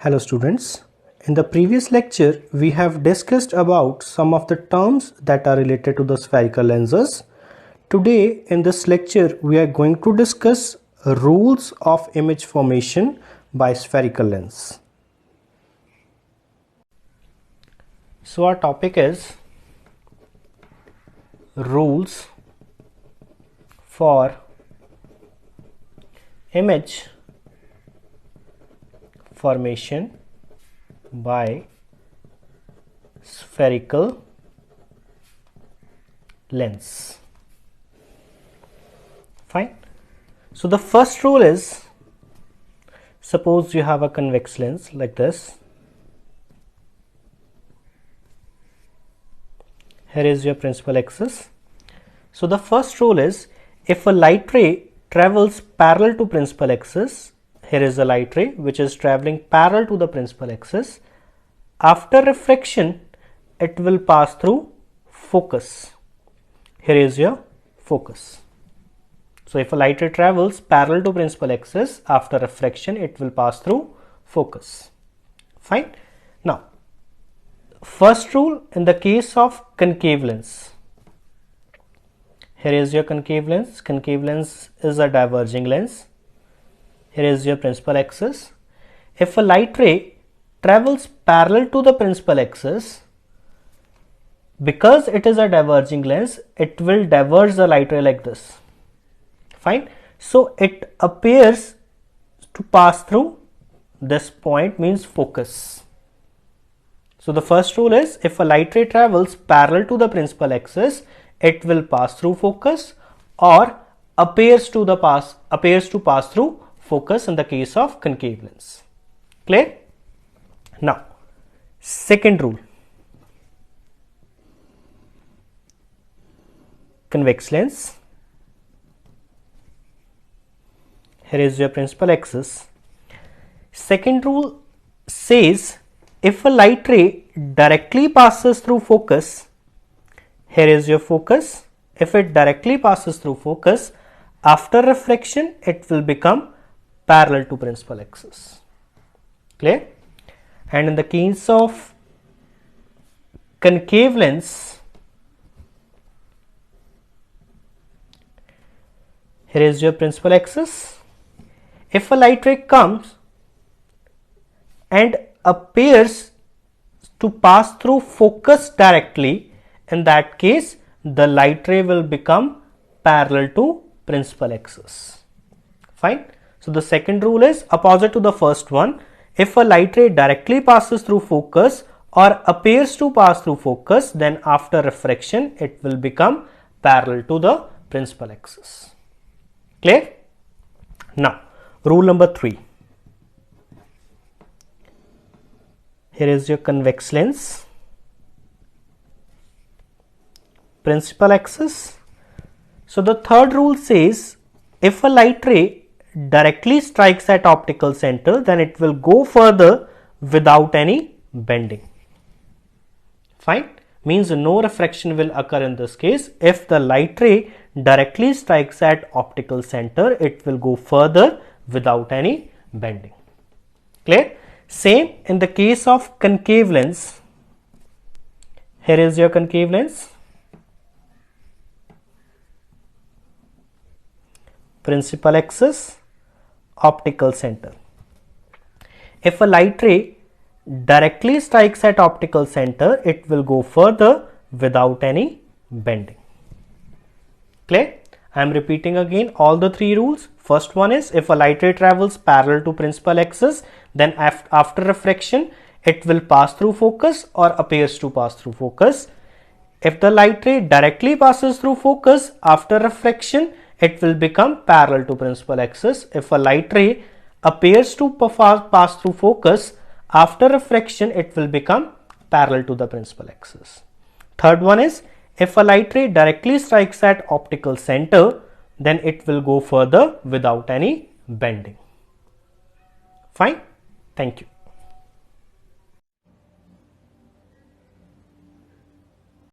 Hello students. In the previous lecture, we have discussed about some of the terms that are related to the spherical lenses. Today in this lecture, we are going to discuss rules of image formation by spherical lens. So our topic is rules for image formation by spherical lens. Fine. So the first rule is, suppose you have a convex lens like this. Here is your principal axis. So the first rule is, if a light ray travels parallel to principal axis, here is a light ray which is traveling parallel to the principal axis. After refraction, it will pass through focus. Here is your focus. So if a light ray travels parallel to principal axis, after refraction, it will pass through focus. Fine. Now, first rule in the case of concave lens. Here is your concave lens. Concave lens is a diverging lens. Here is your principal axis. If a light ray travels parallel to the principal axis, because it is a diverging lens, it will diverge the light ray like this. Fine. So it appears to pass through this point, means focus. So the first rule is, if a light ray travels parallel to the principal axis, it will pass through focus or appears to pass through focus in the case of concave lens. Clear? Now, second rule. Convex lens. Here is your principal axis. Second rule says, if a light ray directly passes through focus, here is your focus. If it directly passes through focus, after reflection, it will become parallel to principal axis. Clear? And in the case of concave lens, here is your principal axis. If a light ray comes and appears to pass through focus directly, in that case, the light ray will become parallel to principal axis. Fine. So the second rule is opposite to the first one. If a light ray directly passes through focus or appears to pass through focus, then after refraction, it will become parallel to the principal axis. Clear? Now, rule number 3. Here is your convex lens. Principal axis. So the third rule says, if a light ray directly strikes at optical center, then it will go further without any bending. Fine. Means no refraction will occur in this case. If the light ray directly strikes at optical center, it will go further without any bending. Clear? Same in the case of concave lens. Here is your concave lens. Principal axis, optical center. If a light ray directly strikes at optical center, it will go further without any bending. Clear? I am repeating again all the three rules. First one is, if a light ray travels parallel to principal axis, then after refraction, it will pass through focus or appears to pass through focus. If the light ray directly passes through focus, after refraction, it will become parallel to principal axis. If a light ray appears to pass through focus, after refraction, it will become parallel to the principal axis. Third one is, if a light ray directly strikes at optical center, then it will go further without any bending. Fine. Thank you.